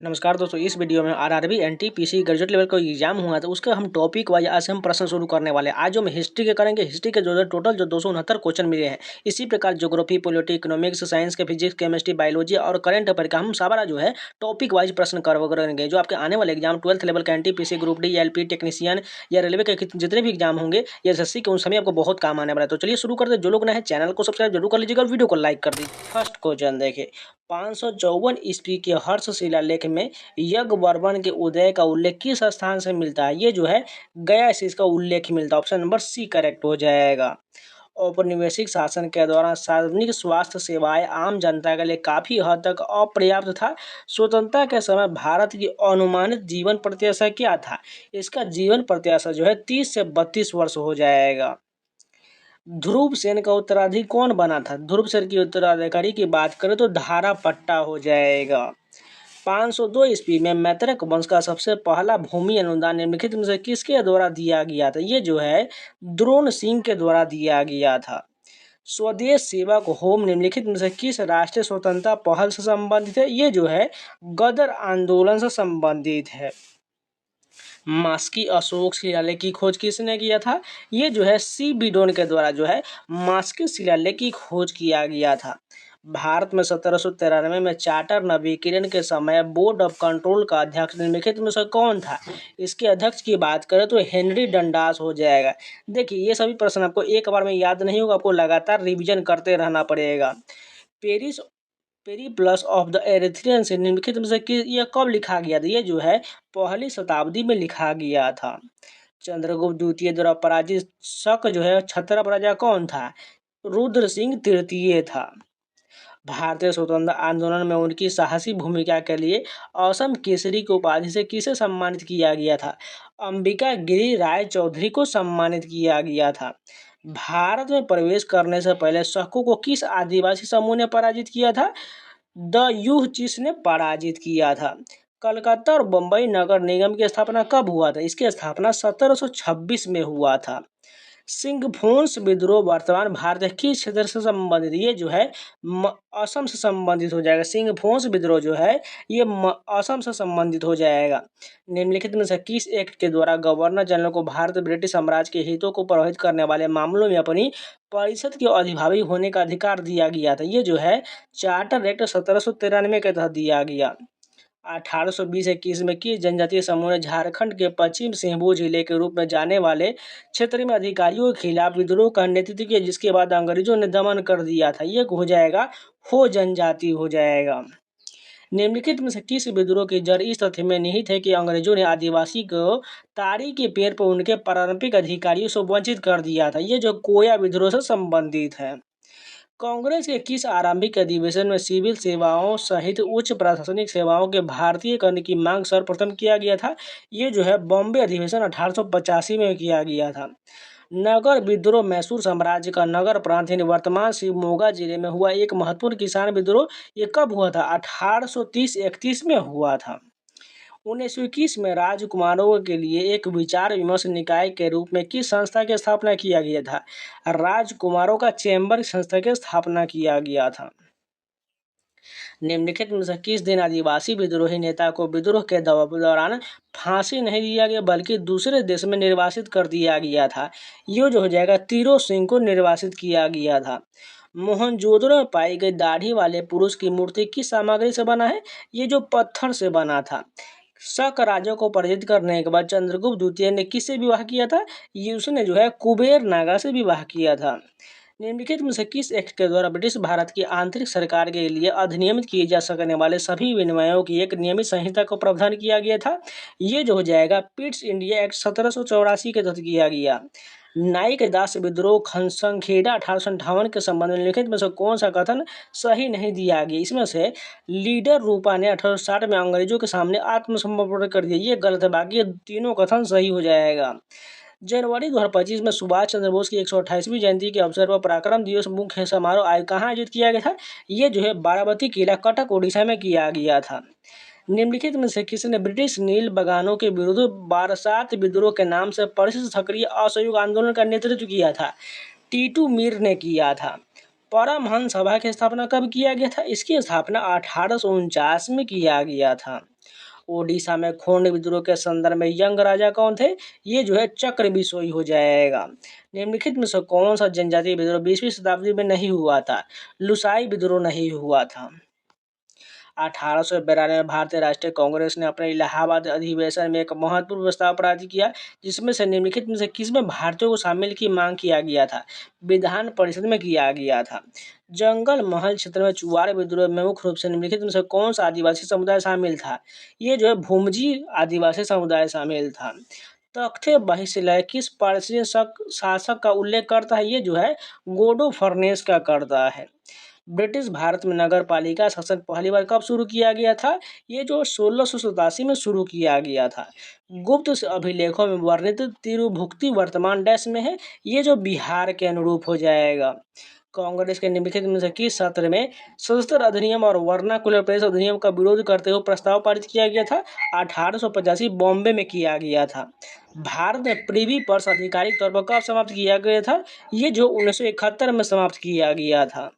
नमस्कार दोस्तों, इस वीडियो में आरआरबी एनटीपीसी ग्रेजुएट लेवल का एग्जाम हुआ था उसका हम टॉपिक वाइज आज हम प्रश्न शुरू करने वाले हैं। आज जो हम हिस्ट्री के करेंगे, हिस्ट्री के जो टोटल 269 क्वेश्चन मिले हैं। इसी प्रकार ज्योग्राफी, पॉलिटी, इकोनॉमिक्स, साइंस के फिजिक्स, केमिस्ट्री, बायोलॉजी और करंट अफेयर का हम सारा जो है टॉपिक वाइज प्रश्न करेंगे। जो आपके आने वाले एग्जाम 12th लेवल का NTPC group D, LP, technician या रेलवे के जितने भी एग्जाम होंगे या एसएससी के, उन सभी आपको बहुत काम आने वाला है। तो चलिए शुरू करते हैं। जो लोग नए हैं चैनल को सब्सक्राइब जरूर कर लीजिएगा और वीडियो को लाइक कर दीजिए। फर्स्ट क्वेश्चन देखिए, 554 ईस्वी के हर्ष शिलालेख में यज्ञवर्मन के उदय का उल्लेख किस स्थान से मिलता है? ये जो है गया से इसका उल्लेख मिलता है। ऑप्शन नंबर सी करेक्ट हो जाएगा। औपनिवेशिक शासन के दौरान सार्वजनिक स्वास्थ्य सेवाएं आम जनता के लिए काफी हद तक अपर्याप्त था। स्वतंत्रता के समय भारत की अनुमानित जीवन प्रत्याशा क्या था? इसका जीवन प्रत्याशा जो है 30 से 32 वर्ष हो जाएगा। ध्रुव सेन का उत्तराधिकारी कौन बना था? ध्रुव सेन की उत्तराधिकारी की बात करें तो धारा पट्टा हो जाएगा। 502 ईस्वी में मैत्रक वंश का सबसे पहला भूमि अनुदान निम्नलिखित में से किसके द्वारा दिया गया था? ये जो है द्रोण सिंह के द्वारा दिया गया था। स्वदेश सेवक होम निम्नलिखित में से किस राष्ट्रीय स्वतंत्रता पहल से संबंधित है? ये जो है गदर आंदोलन से संबंधित है। मास्की अशोक शिलालेख की खोज किसने किया था? ये जो है सी बिडोन के द्वारा जो है मास्की शिलालेख की खोज किया गया था। भारत में 1793 में चार्टर नवीकरण के समय बोर्ड ऑफ कंट्रोल का अध्यक्ष निम्नलिखित में से कौन था? इसके अध्यक्ष की बात करें तो हेनरी डंडास हो जाएगा। देखिए, ये सभी प्रश्न आपको एक बार में याद नहीं होगा, आपको लगातार रिवीजन करते रहना पड़ेगा। Paris Periplus of the Erythraean से निम्नलिखित में से यह कब लिखा गया था? ये जो है पहली शताब्दी में लिखा गया था। चंद्रगुप्त द्वितीय द्वारा पराजित शक जो है क्षत्रप राजा कौन था? रुद्र सिंह तृतीय था। भारतीय स्वतंत्रता आंदोलन में उनकी साहसी भूमिका के लिए असम केसरी की उपाधि से किसे सम्मानित किया गया था? अंबिका गिरी राय चौधरी को सम्मानित किया गया था। भारत में प्रवेश करने से पहले शकों को किस आदिवासी समूह ने पराजित किया था? द यूहचीस ने पराजित किया था। कलकत्ता और बम्बई नगर निगम की स्थापना कब हुआ था? इसकी स्थापना 1726 में हुआ था। सिंघफोन्स विद्रोह वर्तमान भारत के किस क्षेत्र से संबंधित? ये जो है असम से संबंधित हो जाएगा। सिंघफोन्स विद्रोह जो है ये असम से संबंधित हो जाएगा। निम्नलिखित में से किस एक्ट के द्वारा गवर्नर जनरल को भारत ब्रिटिश साम्राज्य के हितों को प्रभावित करने वाले मामलों में अपनी परिषद के अधिभावी होने का अधिकार दिया गया था? ये जो है चार्टर एक्ट 1793 के तहत दिया गया। 1820-21 में किस जनजातीय समूह ने झारखंड के पश्चिम सिंहभूम जिले के रूप में जाने वाले क्षेत्र में अधिकारियों के खिलाफ विद्रोह का नेतृत्व किया, जिसके बाद अंग्रेजों ने दमन कर दिया था? ये हो जाएगा हो जनजाति हो जाएगा। निम्नलिखित में से किस विद्रोह की जड़ इस तथ्य में निहित है कि अंग्रेजों ने आदिवासी को ताड़ी के पेड़ पर उनके पारंपरिक अधिकारियों से वंचित कर दिया था? ये जो कोया विद्रोह से संबंधित है। कांग्रेस के किस आरंभिक अधिवेशन में सिविल सेवाओं सहित उच्च प्रशासनिक सेवाओं के भारतीयकरण की मांग सर्वप्रथम किया गया था? ये जो है बॉम्बे अधिवेशन 1885 में किया गया था। नगर विद्रोह मैसूर साम्राज्य का नगर प्रांत यानी वर्तमान शिवमोगा जिले में हुआ एक महत्वपूर्ण किसान विद्रोह। ये कब हुआ था? 1830-31 में हुआ था। 1921 में राजकुमारों के लिए एक विचार विमर्श निकाय के रूप में किस संस्था की स्थापना किया गया था? राजकुमारों का चैम्बर संस्था की स्थापना किया गया था। निम्नलिखित में से किस दिन आदिवासी विद्रोही नेता को विद्रोह के दौरान फांसी नहीं दिया गया बल्कि दूसरे देश में निर्वासित कर दिया गया था? ये जो हो जाएगा तीरो सिंह को निर्वासित किया गया था। मोहनजोदड़ो में पाई गई दाढ़ी वाले पुरुष की मूर्ति किस सामग्री से बना है? ये जो पत्थर से बना था। शक राजा को पराजित करने के बाद चंद्रगुप्त द्वितीय ने किससे विवाह किया था? ये उसने जो है कुबेर नागा से विवाह किया था। निम्नलिखित में से किस एक्ट के द्वारा ब्रिटिश भारत की आंतरिक सरकार के लिए अधिनियमित किए जा सकने वाले सभी विनिमयों की एक नियमित संहिता को प्रावधान किया गया था? ये जो हो जाएगा पिट्स इंडिया एक्ट 1784 के तहत किया गया। नाइक दास विद्रोह संखेड़ा 1858 के संबंध में निम्नलिखित में से कौन सा कथन सही नहीं दिया गया? इसमें से लीडर रूपा ने 1860 में अंग्रेजों के सामने आत्मसमर्पण कर दिया, ये गलत है। बाकी ये तीनों कथन सही हो जाएगा। जनवरी 2025 में सुभाष चंद्र बोस की 128वीं जयंती के अवसर पर पराक्रम दिवस मुख्य समारोह कहाँ आयोजित किया गया था? ये जो है बाराबती किला कटक उड़ीसा में किया गया था। निम्नलिखित में से किसने ब्रिटिश नील बगानों के विरुद्ध बारासात विद्रोह के नाम से परिचित सक्रिय असहयोग आंदोलन का नेतृत्व किया था? टीटू मीर ने किया था। परमहंस सभा की स्थापना कब किया गया था? इसकी स्थापना 1849 में किया गया था। ओडिशा में खोंड विद्रोह के संदर्भ में यंग राजा कौन थे? ये जो है चक्र बिसोई हो जाएगा। निम्नलिखित में से कौन सा जनजातीय विद्रोह 20वीं शताब्दी में नहीं हुआ था? लुसाई विद्रोह नहीं हुआ था। 1892 में भारतीय राष्ट्रीय कांग्रेस ने अपने इलाहाबाद अधिवेशन में एक महत्वपूर्ण प्रस्ताव पारित किया, जिसमें से निम्नलिखित में से किसमें भारतीयों को शामिल की मांग किया गया था? विधान परिषद में किया गया था। जंगल महल क्षेत्र में चुआर विद्रोह में मुख्य रूप से निम्नलिखित में से कौन सा आदिवासी समुदाय शामिल था? ये जो है भूमजी आदिवासी समुदाय शामिल था। तख्ते बहिशिलाएं किस पारसी शासक का उल्लेख करता है? ये जो है गोडो फर्नेस का करता है। ब्रिटिश भारत में नगर पालिका शासन पहली बार कब शुरू किया गया था? ये जो 1687 में शुरू किया गया था। गुप्त अभिलेखों में वर्णित तिरुभुक्ति वर्तमान डैश में है? ये जो बिहार के अनुरूप हो जाएगा। कांग्रेस के निम्नलिखित में से किस सत्र में सशस्त्र अधिनियम और वर्नाकुलर प्रदेश अधिनियम का विरोध करते हुए प्रस्ताव पारित किया गया था? 1885 बॉम्बे में किया गया था। भारत में प्रिवी पर्स आधिकारिक तौर पर कब समाप्त किया गया था? ये जो 1971 में समाप्त किया गया था।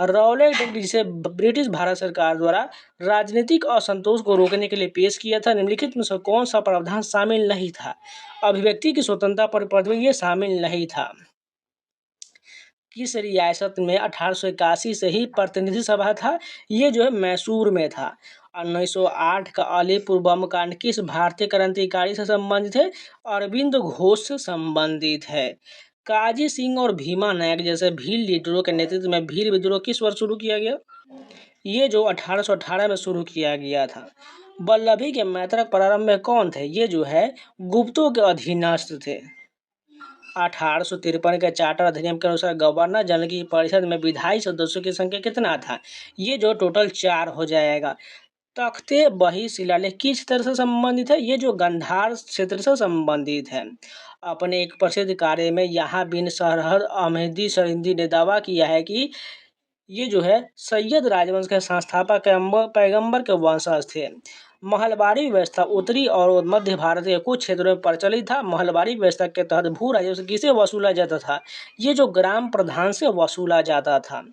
रॉलेट एक्ट, जिसे ब्रिटिश भारत सरकार द्वारा राजनीतिक असंतोष को रोकने के लिए पेश किया था, निम्नलिखित में से कौन सा प्रावधान शामिल नहीं था? अभिव्यक्ति की स्वतंत्रता पर प्रतिबंध ये शामिल नहीं था। किस रियासत में 1881 से ही प्रतिनिधि सभा था? ये जो है मैसूर में था। 1908 का अलीपुर बम कांड किस भारतीय क्रांतिकारी से संबंधित है? अरविंद घोष से संबंधित है। काजी सिंह और भीमा नायक जैसे भील लीडरों के नेतृत्व में भील विद्रोह किस वर्ष शुरू किया गया? ये जो 1818 में शुरू किया गया था। वल्लभी के मैत्रक प्रारंभ में कौन थे? ये जो है गुप्तों के अधीनस्थ थे। 1853 के चार्टर अधिनियम के अनुसार गवर्नर जनरल की परिषद में विधायी सदस्यों की संख्या कितना था? ये जो टोटल 4 हो जाएगा। तख्ते बही शिलालेख किस क्षेत्र से संबंधित है? ये जो गंधार क्षेत्र से संबंधित है। अपने एक प्रसिद्ध कार्य में यहाँ बिन सरहद अहमदी सरिंदी ने दावा किया है कि ये जो है सैयद राजवंश के संस्थापक पैगंबर के वंशज थे। महलबारी व्यवस्था उत्तरी और मध्य भारत के कुछ क्षेत्रों में प्रचलित था। महलबारी व्यवस्था के तहत भू राजस्व किसे वसूला जाता था? ये जो ग्राम प्रधान से वसूला जाता था।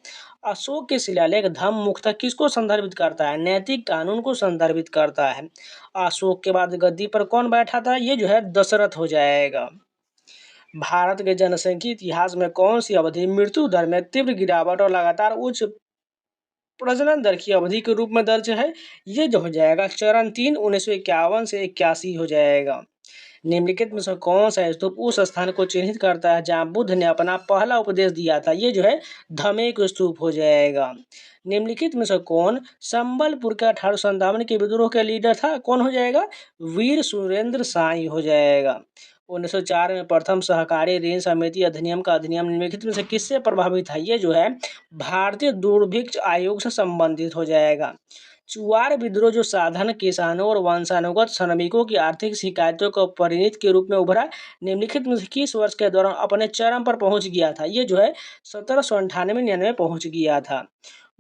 अशोक के शिलालेख धम्म मुख्यतः किसको संदर्भित करता है? नैतिक कानून को संदर्भित करता है। अशोक के बाद गद्दी पर कौन बैठा था? ये जो है दशरथ हो जाएगा। भारत के जनसंख्या इतिहास में कौन सी अवधि मृत्यु दर में तीव्र गिरावट और लगातार उच्च प्रजनन दर की अवधि के रूप में दर्ज है? ये जो हो जाएगा चरण 3 1951 से 81 हो जाएगा। निम्नलिखित में से कौन सा स्तूप उस स्थान को चिन्हित करता है जहां बुद्ध ने अपना पहला उपदेश दिया था? ये जो है धमेक स्तूप हो जाएगा। निम्नलिखित में से कौन संबलपुर के 1857 के विद्रोह के लीडर था? कौन हो जाएगा? वीर सुरेंद्र साई हो जाएगा। 1904 में प्रथम सहकारी ऋण समिति अधिनियम का अधिनियम निम्नलिखित में से किससे प्रभावित है? ये जो है भारतीय दुर्भिक्ष आयोग से संबंधित हो जाएगा। चुआर विद्रोह जो साधारण किसानों और वंशानुगत श्रमिकों की आर्थिक शिकायतों को परिणत के रूप में उभरा, निम्नलिखित में से किस वर्ष के दौरान अपने चरम पर पहुंच गया था? ये जो है 1798-99 पहुंच गया था।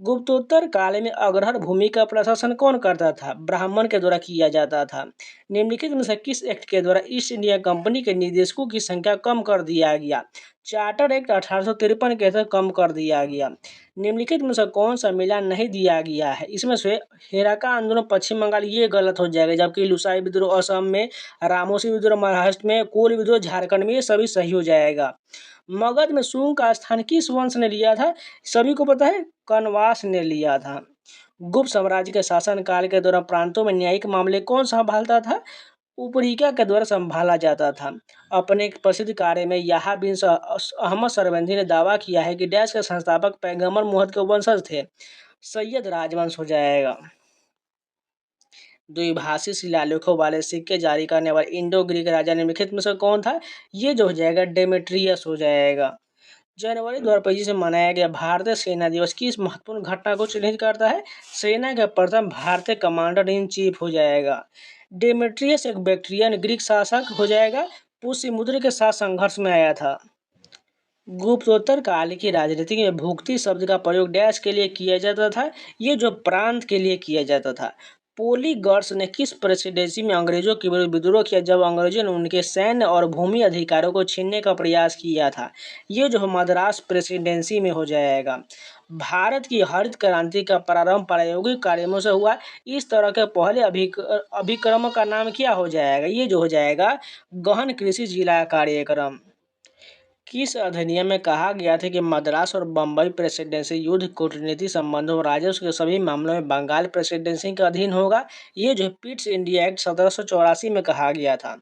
गुप्तोत्तर काल में अग्रहण भूमि का प्रशासन कौन करता था? ब्राह्मण के द्वारा किया जाता था। निम्नलिखित में से किस एक्ट के द्वारा ईस्ट इंडिया कंपनी के निदेशकों की संख्या कम कर दिया गया? चार्टर एक्ट 1853 के तहत कम कर दिया गया। निम्नलिखित में से कौन सा मिलान नहीं दिया गया है? इसमें से हेराका आंदोलन पश्चिम बंगाल ये गलत हो जाएगा, जबकि लुसाई विद्रोह असम में, रामोसी विद्रोह महाराष्ट्र में, कोल विद्रोह झारखंड में, ये सभी सही हो जाएगा। मगध में शुंग का स्थान किस वंश ने लिया था? सभी को पता है, कनवास ने लिया था। गुप्त साम्राज्य के शासन काल के दौरान प्रांतों में न्यायिक मामले कौन संभालता था? उपरिका के द्वारा संभाला जाता था। अपने एक प्रसिद्ध कार्य में याहा बिन अहमद सरबंदी ने दावा किया है कि डैश के संस्थापक पैगंबर मोहम्मद के वंशज थे। सैयद राजवंश हो जाएगा। द्विभाषी शिलालेखों वाले सिक्के जारी करने वाले इंडो ग्रीक राजा निम्नलिखित में से कौन था? ये जो हो जाएगा डेमेट्रियस हो जाएगा। जनवरी 2025 से मनाया गया भारतीय सेना दिवस किस महत्वपूर्ण घटना को चिन्हित करता है? सेना के प्रथम भारतीय कमांडर इन चीफ हो जाएगा। डेमेट्रियस एक बैक्ट्रियन ग्रीक शासक हो जाएगा, पुष्यमुद्र के साथ संघर्ष में आया था। गुप्तोत्तर काल की राजनीति में भुक्ति शब्द का प्रयोग डैश के लिए किया जाता था? ये जो प्रांत के लिए किया जाता था। पोलीगर्स ने किस प्रेसिडेंसी में अंग्रेजों के विरुद्ध विद्रोह किया जब अंग्रेजों ने उनके सैन्य और भूमि अधिकारों को छीनने का प्रयास किया था? ये जो है मद्रास प्रेसिडेंसी में हो जाएगा। भारत की हरित क्रांति का प्रारंभ प्रायोगिक कार्यों से हुआ। इस तरह के पहले अभिक्रम का नाम क्या हो जाएगा? ये जो हो जाएगा गहन कृषि जिला कार्यक्रम। किस अधिनियम में कहा गया था कि मद्रास और बम्बई प्रेसिडेंसी युद्ध कूटनीति संबंधों और राजस्व के सभी मामलों में बंगाल प्रेसिडेंसी का अधीन होगा? ये जो है पिट्स इंडिया एक्ट 1784 में कहा गया था।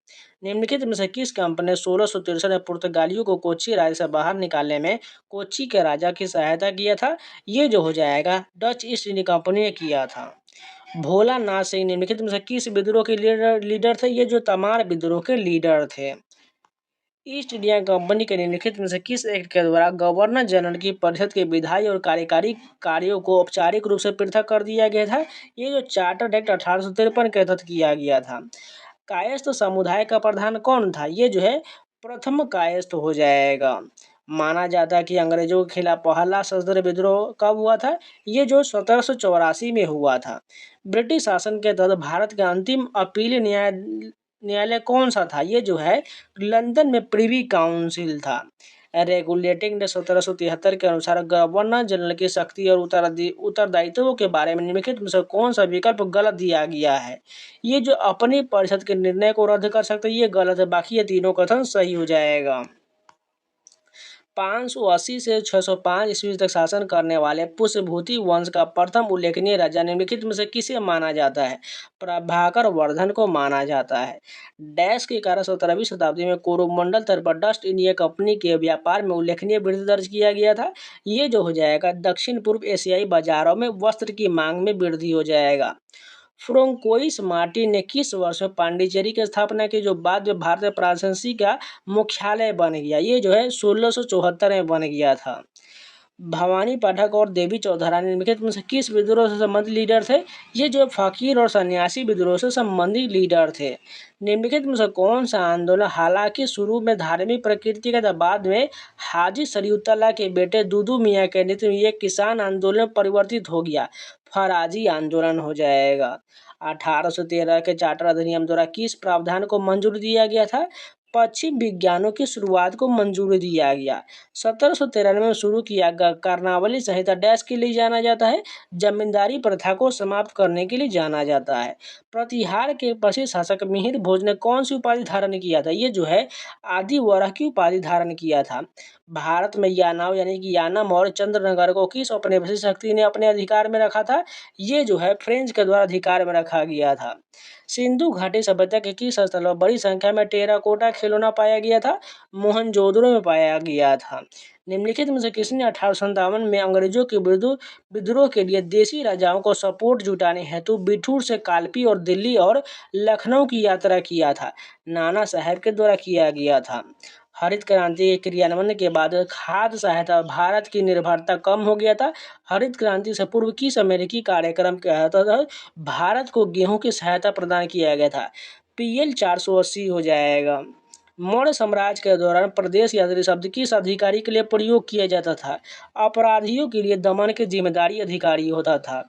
निम्नलिखित में से किस कंपनी ने 1663 में पुर्तगालियों को कोच्चि राज्य से बाहर निकालने में कोच्चि के राजा की सहायता किया था? ये जो हो जाएगा डच ईस्ट इंडिया कंपनी ने किया था। भोला नाथ सिंह निम्नलिखित में से किस विद्रोह के लीडर थे? ये जो तमार विद्रोह के लीडर थे। ईस्ट इंडिया कंपनी के निम्नलिखित में से किस एक्ट के द्वारा गवर्नर जनरल की परिषद के विधायी और कार्यकारी कार्यों को औपचारिक रूप से पृथक कर दिया गया था? ये जो चार्टर्ड एक्ट 1853 के तहत किया गया था। कायस्थ समुदाय का प्रधान कौन था? ये जो है प्रथम कायस्थ हो जाएगा। माना जाता है कि अंग्रेजों के खिलाफ पहला सशस्त्र विद्रोह कब हुआ था? ये जो 1784 में हुआ था। ब्रिटिश शासन के तहत भारत का अंतिम अपील न्यायालय कौन सा था? ये जो है लंदन में प्रिवी काउंसिल था। रेगुलेटिंग 1773 के अनुसार गवर्नर जनरल की शक्ति और उत्तरदायित्वों के बारे में निम्नलिखित में से कौन सा विकल्प गलत दिया गया है? ये जो अपनी परिषद के निर्णय को रद्द कर सकते ये गलत है, बाकी ये तीनों कथन सही हो जाएगा। 580 से 605 ईस्वी तक शासन करने वाले पुष्यभूति वंश का प्रथम उल्लेखनीय राजा निम्नलिखित में से किसे माना जाता है? प्रभाकर वर्धन को माना जाता है। डैश के कारण 17वीं शताब्दी में कोरोमंडल तट पर डस्ट इंडिया कंपनी के व्यापार में उल्लेखनीय वृद्धि दर्ज किया गया था। ये जो हो जाएगा दक्षिण पूर्व एशियाई बाजारों में वस्त्र की मांग में वृद्धि हो जाएगा। फ्रांकोइस मार्टिन ने किस वर्ष में पांडिचेरी की स्थापना की जो बाद में भारतीय प्रांतीय का मुख्यालय बन गया? ये जो है 1674 में बन गया था। भवानी पाठक और देवी चौधरी निम्नलिखित में से किस विद्रोह से संबंधित लीडर थे? ये जो फकीर और सन्यासी विद्रोह से संबंधित लीडर थे। निम्नलिखित में से कौन सा आंदोलन हालांकि शुरू में धार्मिक प्रकृति का था, बाद में हाजी शरीयतुल्लाह के बेटे दुदू मियाँ के नेतृत्व में एक किसान आंदोलन परिवर्तित हो गया? फराजी आंदोलन हो जाएगा। 1813 के चार्टर अधिनियम द्वारा किस प्रावधान को मंजूरी दिया गया था? पश्चिम विज्ञानों की शुरुआत को मंजूरी दिया गया। 1793 में शुरू किया गया कर्णावली संहिता डैश के लिए जाना जाता है? जमींदारी प्रथा को समाप्त करने के लिए जाना जाता है। प्रतिहार के प्रसिद्ध शासक मिहिर भोज ने कौन सी उपाधि धारण किया था? ये जो है आदि वरह की उपाधि धारण किया था। भारत में यानाव यानी कि यानम और चंद्रनगर को किस औपनिवेशिक शक्ति ने अपने अधिकार में रखा था? ये जो है फ्रेंच के द्वारा अधिकार में रखा गया था। सिंधु घाटी सभ्यता के किस स्थल पर बड़ी संख्या में टेराकोटा खिलौना पाया गया था? मोहनजोदड़ो में पाया गया था। निम्नलिखित में से किसने 1857 में अंग्रेजों के विरुद्ध विद्रोह के लिए देशी राजाओं को सपोर्ट जुटाने हेतु बिठूर से कालपी और दिल्ली और लखनऊ की यात्रा किया था? नाना साहब के द्वारा किया गया था। हरित क्रांति के क्रियान्वयन के बाद खाद्य सहायता भारत की निर्भरता कम हो गया था। हरित क्रांति से पूर्व किस अमेरिकी कार्यक्रम के तहत भारत को गेहूं की सहायता प्रदान किया गया था? PL 480 हो जाएगा। मौर्य साम्राज्य के दौरान प्रदेश यात्री शब्द किस अधिकारी के लिए प्रयोग किया जाता था? अपराधियों के लिए दमन की जिम्मेदारी अधिकारी होता था।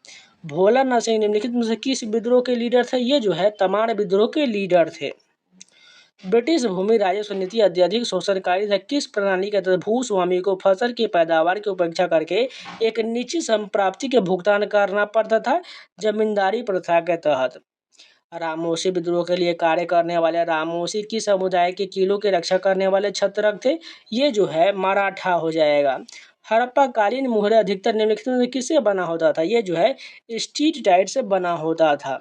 भोला नाथ सिंह निम्नलिखित में से किस विद्रोह के लीडर थे? ये जो है तमाड़ विद्रोह के लीडर थे। ब्रिटिश भूमि राजस्व नीति अत्यधिक शोषणकारी था। किस प्रणाली के तहत भूस्वामी को फसल की पैदावार की उपेक्षा करके एक निश्चित संप्राप्ति के भुगतान करना पड़ता था? जमींदारी प्रथा के तहत। रामोशी विद्रोह के लिए कार्य करने वाले रामोशी की समुदाय के किलों की रक्षा करने वाले छत्रक थे? ये जो है मराठा हो जाएगा। हड़प्पा कालीन मुहरे अधिकतर निम्नलिखित में किससे बना होता था? ये जो है स्टीट टाइट से बना होता था।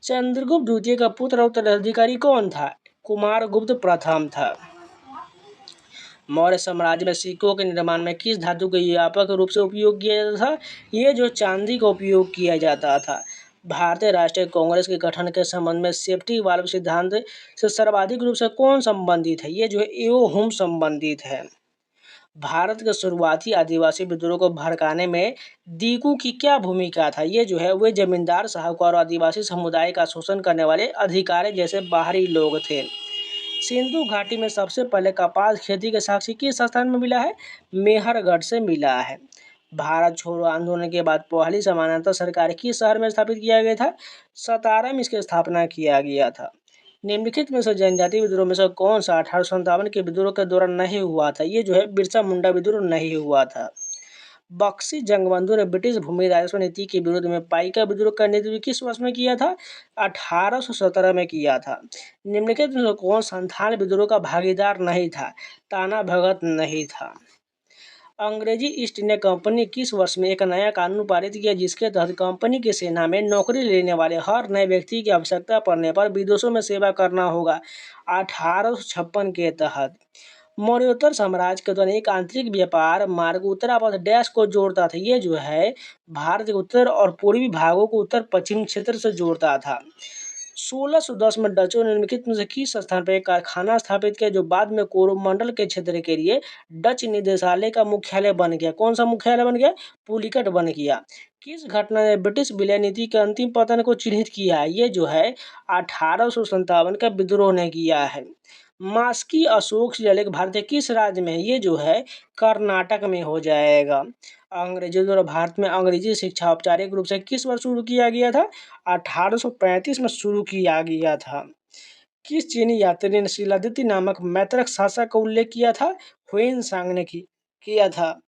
चंद्रगुप्त द्वितीय का पुत्र और उत्तराधिकारी कौन था? कुमारगुप्त प्रथम था। मौर्य साम्राज्य में सिक्कों के निर्माण में किस धातु का व्यापक रूप से उपयोग किया जाता था? ये जो चांदी का उपयोग किया जाता था। भारतीय राष्ट्रीय कांग्रेस के गठन के संबंध में सेफ्टी वाल्व सिद्धांत से सर्वाधिक रूप से कौन संबंधित है? ये जो है एओ हुम संबंधित है। भारत के शुरुआती आदिवासी विद्रोह को भड़काने में दीकू की क्या भूमिका था? ये जो है वे जमींदार साहूकार और आदिवासी समुदाय का शोषण करने वाले अधिकारी जैसे बाहरी लोग थे। सिंधु घाटी में सबसे पहले कपास खेती के साक्ष्य किस स्थान में मिला है? मेहरगढ़ से मिला है। भारत छोड़ो आंदोलन के बाद पहली समानांतर सरकार किस शहर में स्थापित किया गया था? सातारा में इसकी स्थापना किया गया था। निम्नलिखित में से जनजातीय विद्रोह में से कौन सा 1857 के विद्रोह के दौरान नहीं हुआ था? ये जो है बिरसा मुंडा विद्रोह नहीं हुआ था। बक्सी जंगबंधु ने ब्रिटिश भूमि राजस्व नीति के विरुद्ध में पाइका विद्रोह का नेतृत्व किस वर्ष में किया था? 1817 में किया था। निम्नलिखित में से कौन संथाल विद्रोह का भागीदार नहीं था? ताना भगत नहीं था। अंग्रेजी ईस्ट इंडिया कंपनी किस वर्ष में एक नया कानून पारित किया जिसके तहत कंपनी की सेना में नौकरी लेने वाले हर नए व्यक्ति की आवश्यकता पड़ने पर विदेशों में सेवा करना होगा? 1856 के तहत। मौर्योत्तर साम्राज्य के दौरान एक आंतरिक व्यापार मार्ग उत्तरापथ डैश को जोड़ता था। ये जो है भारत के उत्तर और पूर्वी भागों को उत्तर पश्चिम क्षेत्र से जोड़ता था। 1610 में डचों ने निम्नलिखित में से किस स्थान पर एक कारखाना स्थापित किया जो बाद में कोरोमंडल के क्षेत्र के लिए डच निदेशालय का मुख्यालय बन गया? कौन सा मुख्यालय बन गया? पुलिकट बन गया। किस घटना ने ब्रिटिश विलय नीति के अंतिम पतन को चिन्हित किया है? ये जो है 1857 का विद्रोह ने किया है। मास्की अशोक शिलालेख भारत के किस राज्य में है? ये जो है कर्नाटक में हो जाएगा। अंग्रेजों द्वारा भारत में अंग्रेजी शिक्षा औपचारिक रूप से किस वर्ष शुरू किया गया था? 1835 में शुरू किया गया था। किस चीनी यात्री ने शिलादित्य नामक मैत्रक शासक का उल्लेख किया था? हुएन ने किया था।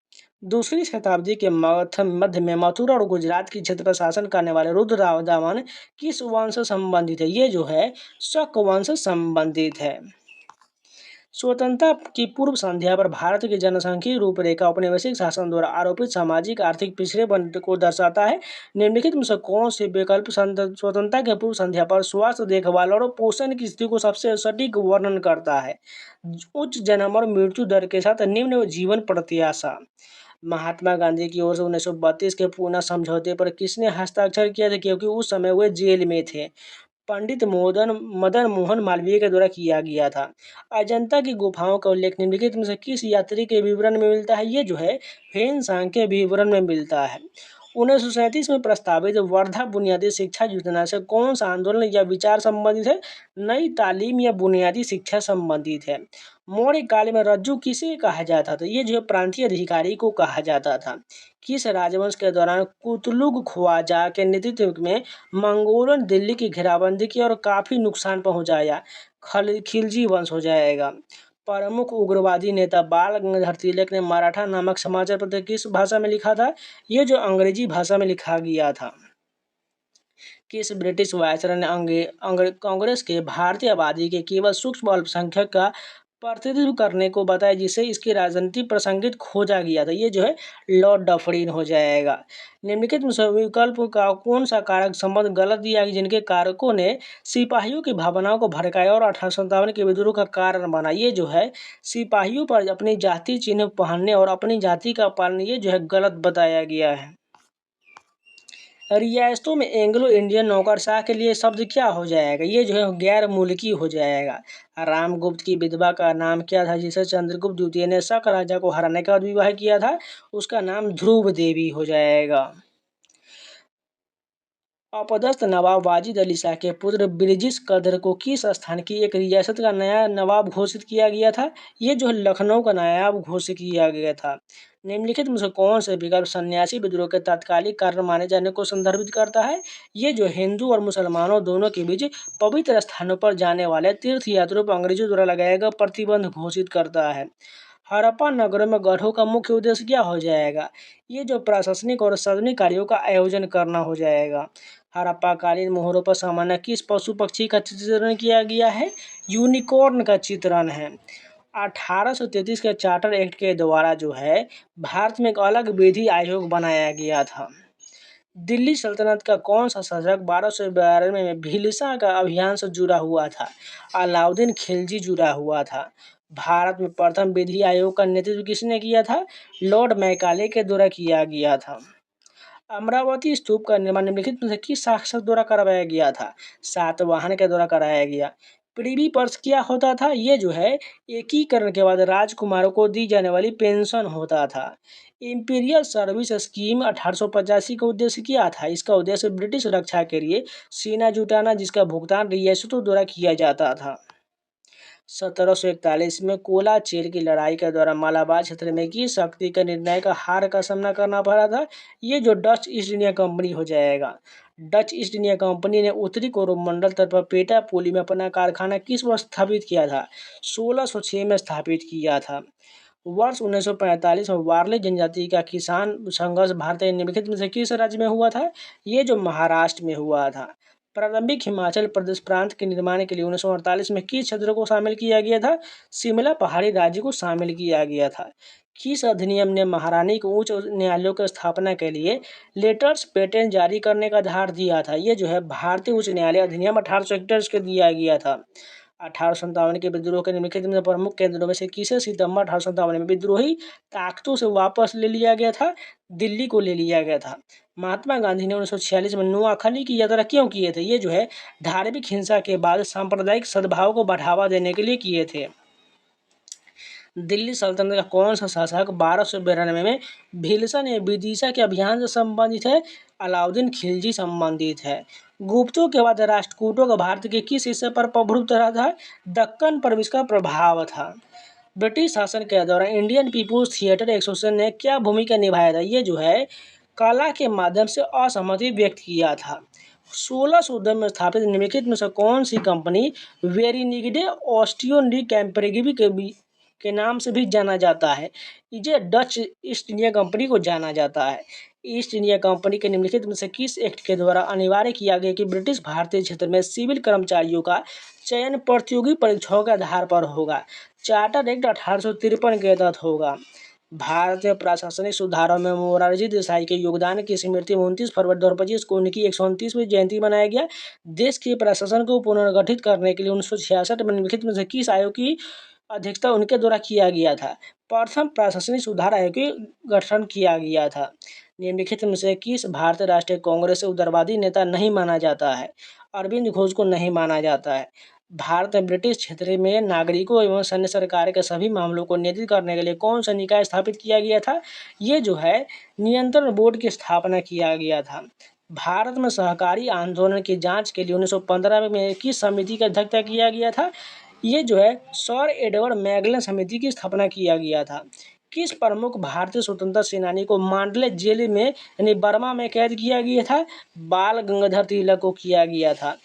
दूसरी शताब्दी के मध्य में मथुरा और गुजरात की क्षेत्र पर शासन करने वाले रुद्रदामन किस वंश से संबंधित है? ये जो है शक वंश से संबंधित है। स्वतंत्रता की पूर्व संध्या पर भारत की जनसांख्यिकीय रूपरेखा औपनिवेशिक शासन द्वारा आरोपित सामाजिक आर्थिक पिछड़ेपन को दर्शाता है। निम्नलिखित में से कौन से विकल्प स्वतंत्रता के पूर्व संध्या पर स्वास्थ्य देखभाल और पोषण की स्थिति को सबसे सटीक वर्णन करता है? उच्च जन्म और मृत्यु दर के साथ निम्न जीवन प्रत्याशा। महात्मा गांधी की ओर से 1932 के पूना समझौते पर किसने हस्ताक्षर किया था क्योंकि उस समय वे जेल में थे? पंडित मदन मोहन मालवीय के द्वारा किया गया था। अजंता की गुफाओं का उल्लेख निम्नलिखित में से किस यात्री के विवरण में मिलता है? ये जो है ह्वेन-सांग के विवरण में मिलता है। 1937 में प्रस्तावित वर्धा बुनियादी शिक्षा योजना से कौन सा आंदोलन या विचार संबंधित है? नई तालीम या बुनियादी शिक्षा संबंधित है। मौर्य काल में रज्जु किसे कहा जाता था? ये जो है प्रांतीय अधिकारी को कहा जाता था। किस राजवंश के दौरान कुतलुग ख्वाजा के नेतृत्व में मंगोलों ने दिल्ली की घेराबंदी की और काफी नुकसान पहुंचाया? खिलजी वंश हो जाएगा। प्रमुख उग्रवादी नेता बाल गंगाधर तिलक ने मराठा नामक समाचार पत्र किस भाषा में लिखा था? ये जो अंग्रेजी भाषा में लिखा गया था। किस ब्रिटिश वायसराय ने कांग्रेस के भारतीय आबादी के केवल सूक्ष्म अल्पसंख्यक का प्रतिनिधित्व करने को बताया जिसे इसकी राजनीति प्रसंगित खोजा गया था? ये जो है लॉर्ड डफरिन हो जाएगा। निम्नलिखित में से विकल्प का कौन सा कारक संबंध गलत दिया गया जिनके कारकों ने सिपाहियों की भावनाओं को भड़काया और 1857 के विद्रोह का कारण बना? ये जो है सिपाहियों पर अपनी जाति चिन्ह पहनने और अपनी जाति का पालन ये जो है गलत बताया गया है। रियासतों में एंग्लो इंडियन नौकरशाह के लिए शब्द क्या हो जाएगा? ये जो है गैर मुल्की हो जाएगा। रामगुप्त की विधवा का नाम क्या था जिसे चंद्रगुप्त द्वितीय ने शक राजा को हराने के बाद विवाह किया था? उसका नाम ध्रुव देवी हो जाएगा। अपदस्थ नवाब वाजिद अली शाह के पुत्र बिरजिस कदर को किस स्थान की एक रियासत का नया नवाब घोषित किया गया था? ये जो है लखनऊ का नायाब घोषित किया गया था। निम्नलिखित में से कौन से विकल्प सन्यासी विद्रोह के तात्कालिक कारण माने जाने को संदर्भित करता है? ये जो हिंदू और मुसलमानों दोनों के बीच पवित्र स्थानों पर जाने वाले तीर्थ यात्रियों पर अंग्रेजों द्वारा लगाया गया प्रतिबंध घोषित करता है। हड़प्पा नगरों में गढ़ों का मुख्य उद्देश्य क्या हो जाएगा? ये जो प्रशासनिक और सार्वजनिक कार्यों का आयोजन करना हो जाएगा। हड़प्पा कालीन मोहरों पर सामान्य किस पशु पक्षी का चित्रण किया गया है? यूनिकॉर्न का चित्रण है। 1833 के चार्टर एक्ट के द्वारा जो है भारत में एक अलग विधि आयोग बनाया गया था। दिल्ली सल्तनत का कौन सा शासक 1292 में भीलसा का अभियान से जुड़ा हुआ था? अलाउद्दीन खिलजी जुड़ा हुआ था। भारत में प्रथम विधि आयोग का नेतृत्व किसने किया था? लॉर्ड मैकाले के द्वारा किया गया था। अमरावती स्तूप का निर्माण निम्नलिखित में से किस शासक द्वारा करवाया गया था? सातवाहन के द्वारा कराया गया। प्रिवी पर्स क्या होता था? ये जो है एकीकरण के बाद राजकुमारों को दी जाने वाली पेंशन होता था। इंपीरियल सर्विस स्कीम 1885 का उद्देश्य क्या था? इसका उद्देश्य ब्रिटिश रक्षा के लिए सेना जुटाना जिसका भुगतान रियासतों द्वारा किया जाता था। 1741 में कोलाचीर की लड़ाई के दौरान मालाबार क्षेत्र में किस शक्ति के निर्णायक हार का सामना करना पड़ा था? ये जो डच ईस्ट इंडिया कंपनी हो जाएगा। डच ईस्ट इंडिया कंपनी ने उत्तरी कोरोमंडल तट पर पेटापुली में अपना कारखाना किस वर्ष स्थापित किया था? 1606 में स्थापित किया था। वर्ष 1945 में वारली जनजाति का किसान संघर्ष भारतीय निम्नलिखित में से किस राज्य में हुआ था? ये जो महाराष्ट्र में हुआ था। प्रारंभिक हिमाचल प्रदेश प्रांत के निर्माण के लिए 1948 में किस क्षेत्र को शामिल किया गया था? शिमला पहाड़ी राज्य को शामिल किया गया था। किस अधिनियम ने महारानी को उच्च न्यायालयों की स्थापना के लिए लेटर्स पेटेंट जारी करने का अधिकार दिया था? ये जो है भारतीय उच्च न्यायालय अधिनियम 1861 के दिया गया था। 1857 के विद्रोह के निम्नलिखित में प्रमुख केंद्रों में से किसे सितंबर 1857 में विद्रोही ताकतों से वापस ले लिया गया था? दिल्ली को ले लिया गया था। महात्मा गांधी ने 1946 में नोआखली की यात्रा क्यों किए थे? ये जो है धार्मिक हिंसा के बाद सांप्रदायिक सद्भाव को बढ़ावा देने के लिए किए थे। दिल्ली सल्तनत का कौन सा शासक 1292 में भीलसन या विदिशा के अभियान से संबंधित है? अलाउद्दीन खिलजी संबंधित है। गुप्तों के बाद राष्ट्रकूटों का भारत के किस हिस्से पर प्रभुत्व रहा था? दक्कन पर इसका प्रभाव था। ब्रिटिश शासन के दौरान इंडियन पीपुल्स थिएटर एसोसिएशन ने क्या भूमिका निभाया था? ये जो है कला के माध्यम से असहमति व्यक्त किया था। 1610 में स्थापित निम्नलिखित में से कौन सी कंपनी वेरिनिगडे ऑस्टियो कैम्परेगिबी के नाम से भी जाना जाता है? इसे डच ईस्ट इंडिया कंपनी को जाना जाता है। ईस्ट इंडिया कंपनी के निम्नलिखित में से किस एक्ट के द्वारा अनिवार्य किया गया कि ब्रिटिश भारतीय क्षेत्र में सिविल कर्मचारियों का चयन प्रतियोगी परीक्षाओं के आधार पर होगा? चार्टर एक्ट 1853 के तहत होगा। भारत में प्रशासनिक सुधारों में मोरारजी देसाई के योगदान की स्मृति में 29 फरवरी 2025 को उनकी 129वीं जयंती मनाया गया। देश के प्रशासन को पुनर्गठित करने के लिए 1966 में निम्नलिखित में से किस आयोग की अध्यक्षता उनके द्वारा किया गया था? प्रथम प्रशासनिक सुधार आयोग के गठन किया गया था। निम्नलिखित में से किस भारतीय राष्ट्रीय कांग्रेस से उदारवादी नेता नहीं माना जाता है? अरविंद घोष को नहीं माना जाता है। भारत में ब्रिटिश क्षेत्र में नागरिकों एवं सैन्य सरकार के सभी मामलों को नियंत्रित करने के लिए कौन सा निकाय स्थापित किया गया था? ये जो है नियंत्रण बोर्ड की स्थापना किया गया था। भारत में सहकारी आंदोलन की जांच के लिए 1915 में किस समिति की अध्यक्षता किया गया था? ये जो है सर एडवर्ड मैगलन समिति की स्थापना किया गया था। किस प्रमुख भारतीय स्वतंत्रता सेनानी को मांडले जेल में यानी बर्मा में कैद किया गया था? बाल गंगाधर तिलक को किया गया था।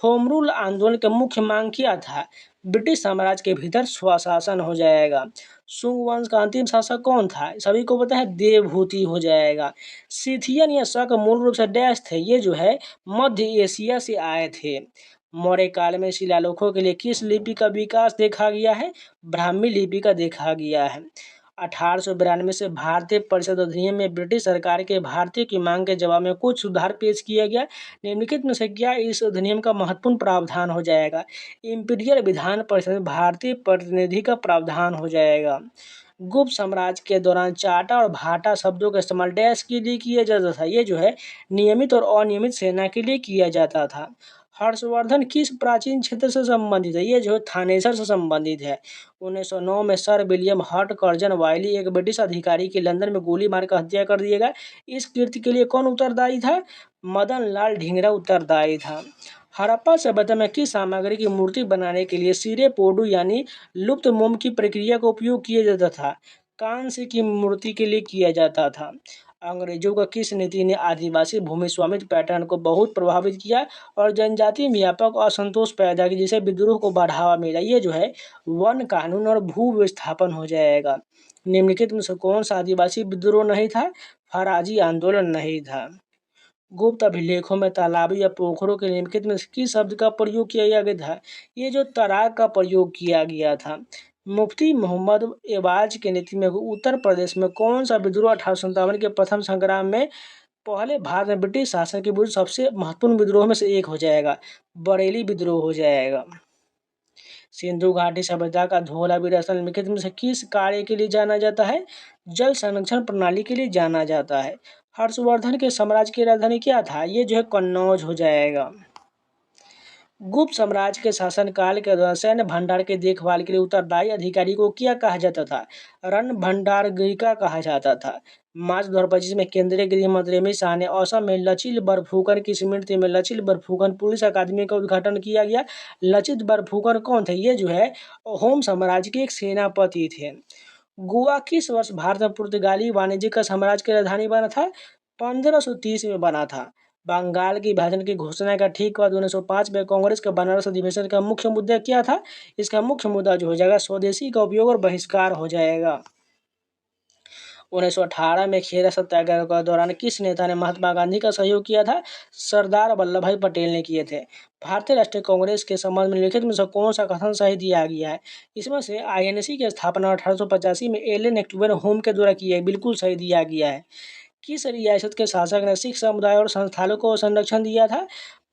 होम रूल आंदोलन का मुख्य मांग क्या था? ब्रिटिश साम्राज्य के भीतर स्वशासन हो जाएगा। शुंग वंश का अंतिम शासक कौन था? सभी को पता है, देवभूति हो जाएगा। सिथियन या शक मूल रूप से डैश थे? ये जो है मध्य एशिया से आए थे। मौर्य काल में शिलालेखों के लिए किस लिपि का विकास देखा गया है? ब्राह्मी लिपि का देखा गया है। 1892 से भारतीय परिषद अधिनियम में ब्रिटिश सरकार के भारतीय की मांग के जवाब में कुछ सुधार पेश किया गया। निम्नलिखित में से क्या इस अधिनियम का महत्वपूर्ण प्रावधान हो जाएगा? इंपीरियल विधान परिषद में भारतीय प्रतिनिधि का प्रावधान हो जाएगा। गुप्त साम्राज्य के दौरान चाटा और भाटा शब्दों का इस्तेमाल डैश के लिए किया जाता था? ये जो है नियमित और अनियमित सेना के लिए किया जाता था। हर्षवर्धन किस प्राचीन क्षेत्र से संबंधित है? ये जो थानेसर से संबंधित है। 1909 में सर विलियम हर्ट कर्जन वाइली एक ब्रिटिश अधिकारी की लंदन में गोली मारकर हत्या कर दिया गया। इस कृत्य के लिए कौन उत्तरदायी था? मदन लाल ढींगरा उत्तरदायी था। हड़प्पा सभ्यता में किस सामग्री की मूर्ति बनाने के लिए सिरे पोडू यानी लुप्त मोम की प्रक्रिया का उपयोग किया जाता था? कांस्य की मूर्ति के लिए किया जाता था। अंग्रेजों का किस नीति ने आदिवासी भूमि स्वामित्व पैटर्न को बहुत प्रभावित किया और जनजाति में व्यापक असंतोष पैदा किया, जिसे विद्रोह को बढ़ावा मिला? ये जो है वन कानून और भू विस्थापन हो जाएगा। निम्नलिखित में से कौन सा आदिवासी विद्रोह नहीं था? फराजी आंदोलन नहीं था। गुप्त अभिलेखों में तालाबों या पोखरों के निम्नलिखित में किस शब्द का प्रयोग किया गया था? ये जो तराग का प्रयोग किया गया था। मुफ्ती मोहम्मद एवाज के नेतृत्व में उत्तर प्रदेश में कौन सा विद्रोह 1857 के प्रथम संग्राम में पहले भारत में ब्रिटिश शासन के विरुद्ध सबसे महत्वपूर्ण विद्रोह में से एक हो जाएगा? बरेली विद्रोह हो जाएगा। सिंधु घाटी सभ्यता का धोलावीरा स्थल निम्नलिखित में से किस कार्य के लिए जाना जाता है? जल संरक्षण प्रणाली के लिए जाना जाता है। हर्षवर्धन के साम्राज्य की राजधानी क्या था? ये जो है कन्नौज हो जाएगा। गुप्त साम्राज्य के शासनकाल के दौरान सैन्य भंडार की देखभाल के लिए उत्तरदायी अधिकारी को क्या कहा जाता था? रण भंडारगृहिका कहा जाता था। मार्च 2025 में केंद्रीय गृह मंत्री अमित शाह ने असम में लचित बरफुकन की स्मृति में लचित बरफुकन पुलिस अकादमी का उद्घाटन किया गया। लचित बरफुकन कौन थे? ये जो है अहोम साम्राज्य के एक सेनापति थे। गोवा किस वर्ष भारत में पुर्तगाली वाणिज्य का साम्राज्य की राजधानी बना था? 1530 में बना था। बंगाल की विभाजन की घोषणा का ठीक बाद 1905 में कांग्रेस के बनारस अधिवेशन का मुख्य मुद्दा क्या था? इसका मुख्य मुद्दा जो हो जाएगा स्वदेशी का उपयोग और बहिष्कार हो जाएगा। 1918 में खेरा सत्याग्रह के दौरान किस नेता ने महात्मा गांधी का सहयोग किया था? सरदार वल्लभ भाई पटेल ने किए थे। भारतीय राष्ट्रीय कांग्रेस के संबंध में लिखित में से कौन सा कथन सही दिया गया है? इसमें से आईएनसी की स्थापना 1885 में एलन एक्टुवेन होम के द्वारा की है, बिल्कुल सही दिया गया है। किस रियासत के शासक ने सिख समुदाय और संस्थानों को संरक्षण दिया था?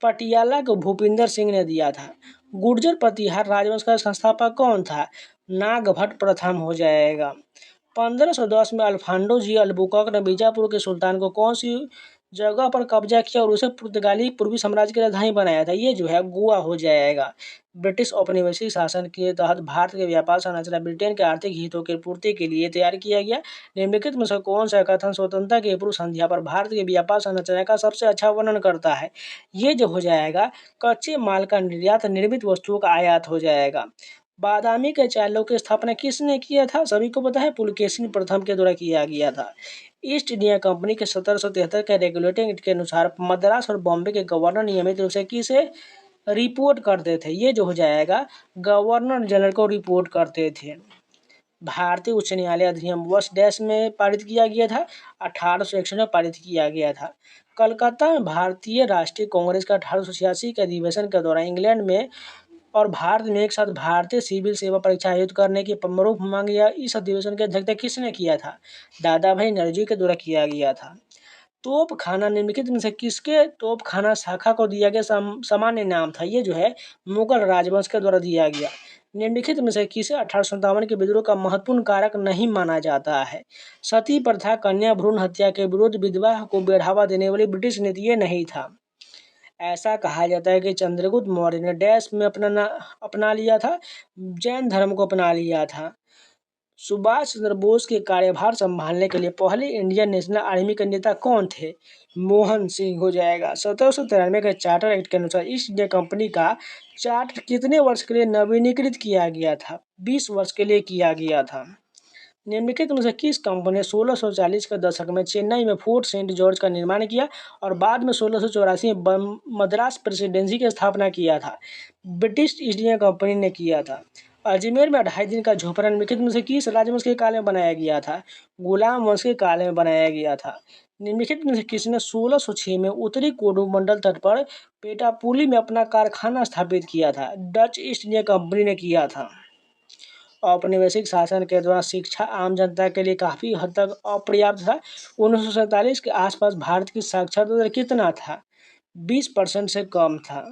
पटियाला को भूपिंदर सिंह ने दिया था। गुर्जर प्रतिहार राजवंश का संस्थापक कौन था? नागभट्ट प्रथम हो जाएगा। 1510 में अल्फांडो जी अल्बुकर्क ने बीजापुर के सुल्तान को कौन सी जगह पर कब्जा किया और उसे पुर्तगाली पूर्वी साम्राज्य की राजधानी बनाया था? ये जो है गोवा हो जाएगा। ब्रिटिश औपनिवेशिक शासन के तहत भारत के व्यापार संरचना ब्रिटेन के आर्थिक हितों की पूर्ति के लिए तैयार किया गया। निम्नलिखित में से कौन सा कथन स्वतंत्रता की पूर्व संध्या पर भारत की व्यापार संरचना का सबसे अच्छा वर्णन करता है? ये जो हो जाएगा कच्चे माल का निर्यात, निर्मित वस्तुओं का आयात हो जाएगा। बादामी के चालों की स्थापना किसने किया था? सभी को पता है, पुलकेशिन प्रथम के द्वारा किया गया था। ईस्ट इंडिया कंपनी के 1773 के रेगुलेटिंग एक्ट के अनुसार मद्रास और बॉम्बे के गवर्नर नियमित रूप से किसे रिपोर्ट करते थे? ये जो हो जाएगा गवर्नर जनरल को रिपोर्ट करते थे। भारतीय उच्च न्यायालय अधिनियम वर्ष डैश में पारित किया गया था? 1861 में पारित किया गया था। कलकत्ता में भारतीय राष्ट्रीय कांग्रेस का 1886 के अधिवेशन के दौरान इंग्लैंड में और भारत में एक साथ भारतीय सिविल सेवा परीक्षा आयोजित करने की प्रमुख मांग या इस अधिवेशन की अध्यक्षता किसने किया था? दादा भाई नौरोजी के द्वारा किया गया था। तोप खाना निम्नलिखित में से किसके तोप खाना शाखा को दिया गया सामान्य नाम था? ये जो है मुगल राजवंश के द्वारा दिया गया। निम्नलिखित में से किसे 1857 के विद्रोह का महत्वपूर्ण कारक नहीं माना जाता है? सती प्रथा, कन्या भ्रूण हत्या के विरुद्ध विधवा को बढ़ावा देने वाली ब्रिटिश नीति ये नहीं था। ऐसा कहा जाता है कि चंद्रगुप्त मौर्य ने डैश में अपना लिया था, जैन धर्म को अपना लिया था। सुभाष चंद्र बोस के कार्यभार संभालने के लिए पहले इंडियन नेशनल आर्मी के नेता कौन थे? मोहन सिंह हो जाएगा। 1793 के चार्टर एक्ट के अनुसार ईस्ट इंडिया कंपनी का चार्टर कितने वर्ष के लिए नवीनीकृत किया गया था? 20 वर्ष के लिए किया गया था। निम्नलिखित में से किस कंपनी ने 1640 के दशक में चेन्नई में फोर्ट सेंट जॉर्ज का निर्माण किया और बाद में 1684 में मद्रास प्रेसिडेंसी की स्थापना किया था? ब्रिटिश ईस्ट इंडिया कंपनी ने किया था। अजमेर में 2.5 दिन का झोपड़ा निम्नलिखित में से किस राजवंश के काल में बनाया गया था? गुलाम वंश के काल में बनाया गया था। निम्नलिखित में से किसने 1606 में उत्तरी कोरोमंडल तट पर पेटापुली में अपना कारखाना स्थापित किया था? डच ईस्ट इंडिया कंपनी ने किया था। औपनिवेशिक शासन के दौरान शिक्षा आम जनता के लिए काफ़ी हद तक अपर्याप्त था। 1947 के आसपास भारत की साक्षरता दर कितना था? 20% से कम था।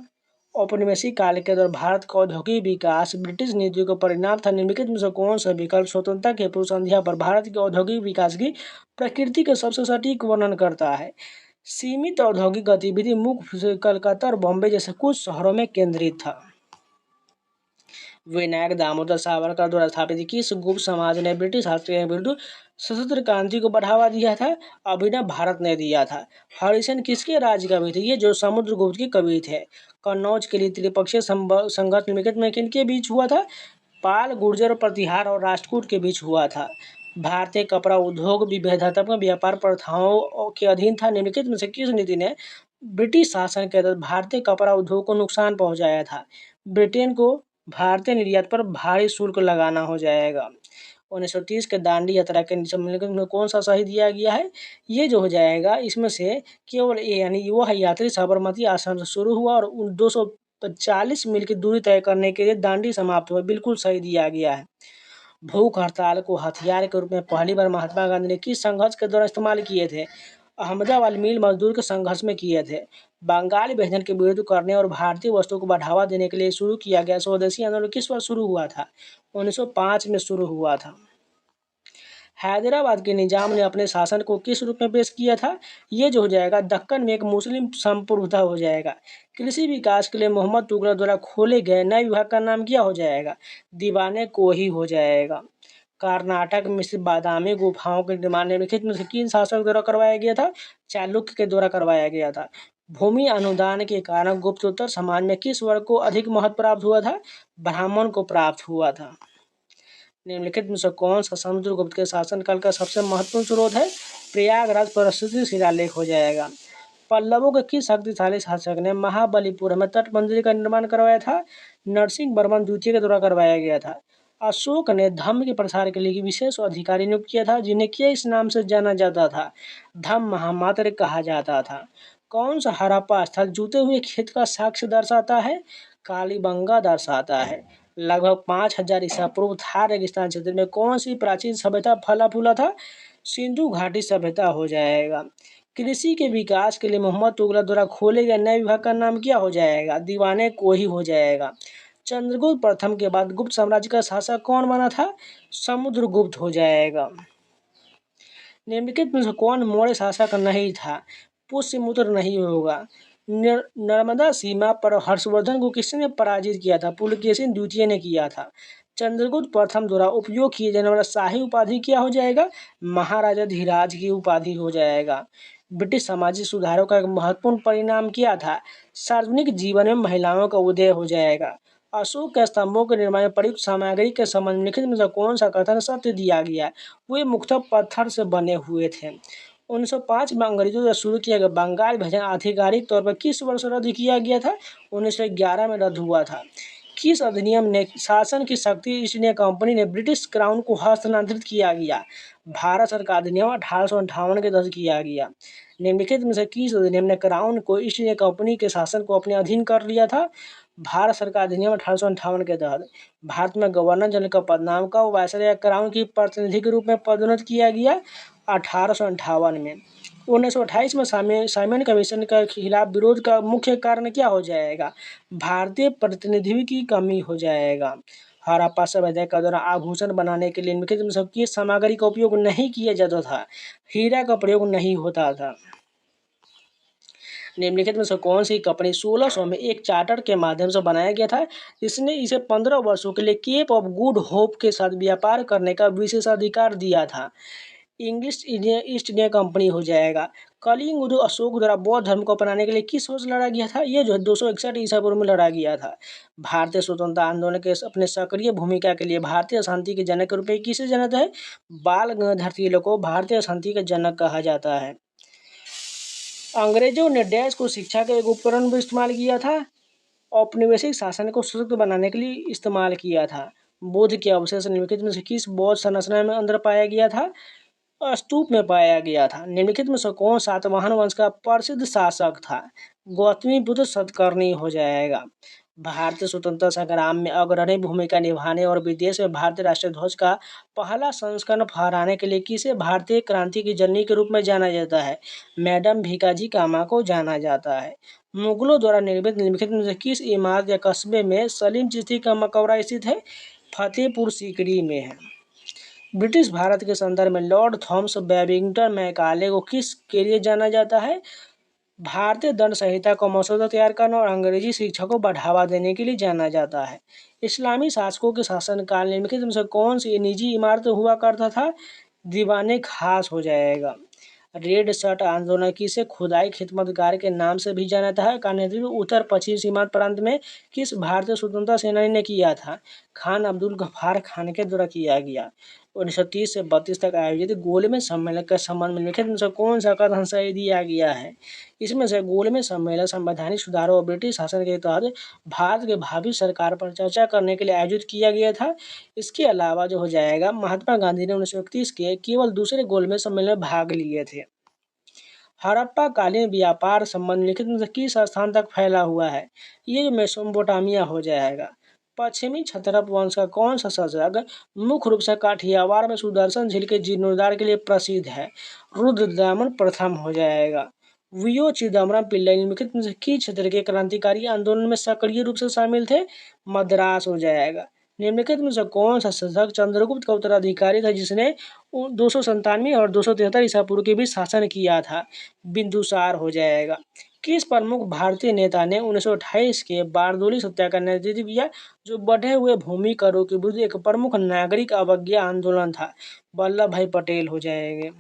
औपनिवेशिक काल के दौरान भारत का औद्योगिक विकास ब्रिटिश नीतियों का परिणाम था। निम्नलिखित में से कौन सा विकल्प स्वतंत्रता के पूर्व संध्या पर भारत के औद्योगिक विकास की प्रकृति का सबसे सटीक वर्णन करता है? सीमित औद्योगिक गतिविधि मुख्य कलकत्ता और बॉम्बे जैसे कुछ शहरों में केंद्रित था। विनायक दामोदर सावरकर द्वारा स्थापित किस गुप्त समाज ने ब्रिटिश शासन के विरुद्ध सशस्त्र क्रांति को बढ़ावा दिया था? अभिनव भारत ने दिया था। हरिसेन किसके राज्य कवि थे? ये जो समुद्रगुप्त के कवि थे। कन्नौज के लिए त्रिपक्षीय संघर्ष निम्नलिखित में किनके बीच हुआ था? पाल, गुर्जर, प्रतिहार और राष्ट्रकूट के बीच हुआ था। भारतीय कपड़ा उद्योग विभेदात्मक व्यापार प्रथाओं के अधीन था। निम्नलिखित में से किस नीति ने ब्रिटिश शासन के तहत भारतीय कपड़ा उद्योग को नुकसान पहुंचाया था? ब्रिटेन को भारतीय निर्यात पर भारी शुल्क लगाना हो जाएगा। 1930 के दांडी यात्रा के निम्नलिखित में कौन सा सही दिया गया है? ये जो हो जाएगा इसमें से केवल ए यानी वह यात्री साबरमती आश्रम से शुरू हुआ और 240 मील की दूरी तय करने के लिए दांडी समाप्त हुआ, बिल्कुल सही दिया गया है। भूख हड़ताल को हथियार के रूप में पहली बार महात्मा गांधी ने किस संघर्ष के दौरान इस्तेमाल किए थे? अहमदाबाद मिल मजदूर के संघर्ष में किए थे। बंगाली विभाजन के विरोध करने और भारतीय वस्तुओं को बढ़ावा देने के लिए शुरू किया गया स्वदेशी आंदोलन किस वर्ष शुरू हुआ था? 1905 में शुरू हुआ था। हैदराबाद के निजाम ने अपने शासन को किस रूप में पेश किया था? ये जो हो जाएगा दक्कन में एक मुस्लिम संप्रभुता हो जाएगा। कृषि विकास के लिए मोहम्मद तुगलक द्वारा खोले गए नए विभाग का नाम क्या हो जाएगा? दीवाने कोही हो जाएगा। कर्नाटक में स्थित बादामी गुफाओं के निर्माण निम्नलिखित में से किन शासक द्वारा करवाया गया था? चालुक्य के द्वारा करवाया गया था। भूमि अनुदान के कारण गुप्तोत्तर समाज में किस वर्ग को अधिक महत्व प्राप्त हुआ था? ब्राह्मण को प्राप्त हुआ था। निम्नलिखित में से कौन सा समुद्रगुप्त के शासनकाल का सबसे महत्वपूर्ण स्रोत है? प्रयागराज प्रस्तुति शिलालेख हो जाएगा। पल्लवों के किस शक्तिशाली शासक ने महाबलीपुरम में तट मंदिर का निर्माण करवाया था? नरसिंह वर्मन द्वितीय के द्वारा करवाया गया था। अशोक ने धम्म के प्रसार के लिए विशेष अधिकारी नियुक्त किया था, जिन्हें किस नाम से जाना जाता था? धम्म महामात्र कहा जाता था। कौन सा हड़प्पा स्थल जूते हुए खेत का साक्ष्य दर्शाता है? कालीबंगा दर्शाता है। लगभग 5000 ईसा पूर्व थार रेगिस्तान क्षेत्र में कौन सी प्राचीन सभ्यता फला फूला था? सिंधु घाटी सभ्यता हो जाएगा। कृषि के विकास के लिए मोहम्मद तुगलक द्वारा खोले गए नए विभाग का नाम क्या हो जाएगा? दीवाने कोही हो जाएगा। चंद्रगुप्त प्रथम के बाद गुप्त साम्राज्य का शासक कौन बना था? समुद्रगुप्त हो जाएगा। निम्नलिखित में से कौन मौर्य शासक नहीं था? पुष्यमित्र नहीं होगा। नर्मदा सीमा पर हर्षवर्धन को किसने पराजित किया था? पुलकेशिन द्वितीय ने किया था। चंद्रगुप्त प्रथम द्वारा उपयोग किए जाने वाला शाही उपाधि क्या हो जाएगा? महाराजा धीराज की उपाधि हो जाएगा। ब्रिटिश सामाजिक सुधारों का एक महत्वपूर्ण परिणाम क्या था? सार्वजनिक जीवन में महिलाओं का उदय हो जाएगा। अशोक के स्तंभों के निर्माण में प्रयुक्त सामग्री के संबंध में निम्नलिखित में से कौन सा कथन सत्य दिया गया है? वे मुख्यतः पत्थर से बने हुए थे। 1905 में अंग्रेजों द्वारा शुरू किया गया बंगाल विभाजन आधिकारिक तौर पर किस वर्ष रद्द किया गया था? 1911 में रद्द हुआ था। किस अधिनियम ने शासन की शक्ति ईस्ट इंडिया कंपनी ने ब्रिटिश क्राउन को हस्तांतरित किया गया? भारत सरकार अधिनियम 1858 के तहत किया गया। निम्नलिखित में से किस अधिनियम ने क्राउन को ईस्ट इंडिया कंपनी के शासन को अपने अधीन कर लिया था? भारत सरकार अधिनियम 1858 के तहत। भारत में गवर्नर जनरल का पदनाम का वायसराय क्राउन की प्रतिनिधि के रूप में पदोन्नत किया गया 1858 में। 1928 में साइमन कमीशन के खिलाफ विरोध का मुख्य कारण क्या हो जाएगा? भारतीय प्रतिनिधि की कमी हो जाएगा। हड़प्पा सभ्यता के दौरान आभूषण बनाने के लिए निम्नलिखित में से किस सामग्री का उपयोग नहीं किया जाता था? हीरा का प्रयोग नहीं होता था। निम्नलिखित में से कौन सी कंपनी 1600 में एक चार्टर के माध्यम से बनाया गया था, जिसने इसे 15 वर्षों के लिए केप ऑफ गुड होप के साथ व्यापार करने का विशेषाधिकार दिया था? इंग्लिश ईस्ट इंडिया कंपनी हो जाएगा। कलिंग युद्ध अशोक द्वारा बौद्ध धर्म को अपनाने के लिए किस वर्ष लड़ा गया था? ये जो है 261 ईसा पूर्व में लड़ा गया था। भारतीय स्वतंत्रता आंदोलन के अपने सक्रिय भूमिका के लिए भारतीय शांति के जनक के रूप में किसे जाना जाता है? बाल गंगाधर तिलक को भारतीय शांति के जनक कहा जाता है। अंग्रेजों ने डैश को शिक्षा के एक उपकरण भी इस्तेमाल किया था। औपनिवेशिक शासन को सशक्त बनाने के लिए इस्तेमाल किया था। बुद्ध के अवशेष निम्नलिखित में से किस बौद्ध संरचना में अंदर पाया गया था? स्तूप में पाया गया था। निम्नलिखित में से कौन सातवाहन वंश का प्रसिद्ध शासक था? गौतमीपुत्र सतकर्णी हो जाएगा। भारतीय स्वतंत्रता संग्राम में अग्रणी भूमिका निभाने और विदेश में भारतीय राष्ट्रीय ध्वज का पहला संस्करण फहराने के लिए किसे भारतीय क्रांति की जननी के रूप में जाना जाता है? मैडम भीकाजी कामा को जाना जाता है। मुगलों द्वारा निर्मित निम्नलिखित में से किस इमारत या कस्बे में सलीम चिश्ती का मकबरा स्थित है? फतेहपुर सीकरी में है। ब्रिटिश भारत के संदर्भ में लॉर्ड थॉमस बैबिंगटन मैकाले को किस के लिए जाना जाता है? भारतीय दंड संहिता का मसौदा तैयार करना और अंग्रेजी शिक्षा को बढ़ावा देने के लिए जाना जाता है। इस्लामी शासकों के शासनकाल निम्नलिखित में से कौन सी निजी इमारत हुआ करता था? दीवाने खास हो जाएगा। रेड शर्ट आंदोलन किसे खुदाई खिदमतगार के नाम से भी जाना जाता है का नेतृत्व उत्तर पश्चिम सीमांत प्रांत में किस भारतीय स्वतंत्रता सेनानी ने किया था? खान अब्दुल गफ्फार खान के द्वारा किया गया। 1930 से 32 तक आयोजित गोलमेज सम्मेलन के संबंध में निम्नलिखित में से कौन सा कथन सही दिया गया है? इसमें से गोलमेज सम्मेलन संवैधानिक सुधारों और ब्रिटिश शासन के तहत भारत के भावी सरकार पर चर्चा करने के लिए आयोजित किया गया था। इसके अलावा जो हो जाएगा महात्मा गांधी ने 1931 के केवल दूसरे गोलमेज सम्मेलन में भाग लिए थे। हड़प्पा कालीन व्यापार संबंध निम्नलिखित में से किस स्थान तक फैला हुआ है? ये जो मेसोपोटामिया हो जाएगा। पश्चिमी क्षत्रप वंश का कौन सा शासक मुख्य रूप से काठियावाड़ में सुदर्शन झील के जीर्णोद्धार के लिए प्रसिद्ध है? रुद्रदामन प्रथम हो जाएगा। वीओ चिदम्बरम पिल्लई निम्नलिखित में से किस क्षेत्र के क्रांतिकारी आंदोलन में सक्रिय रूप से शामिल थे? मद्रास हो जाएगा। निम्नलिखित में से कौन सा शासक चंद्रगुप्त का उत्तराधिकारी था जिसने 297 और 273 ईसा पूर्व के बीच शासन किया था? बिंदुसार हो जाएगा। किस प्रमुख भारतीय नेता ने 1928 के बारदोली सत्याग्रह का नेतृत्व किया, जो बढ़े हुए भूमि करों के विरुद्ध एक प्रमुख नागरिक अवज्ञा आंदोलन था? वल्लभ भाई पटेल हो जाएंगे।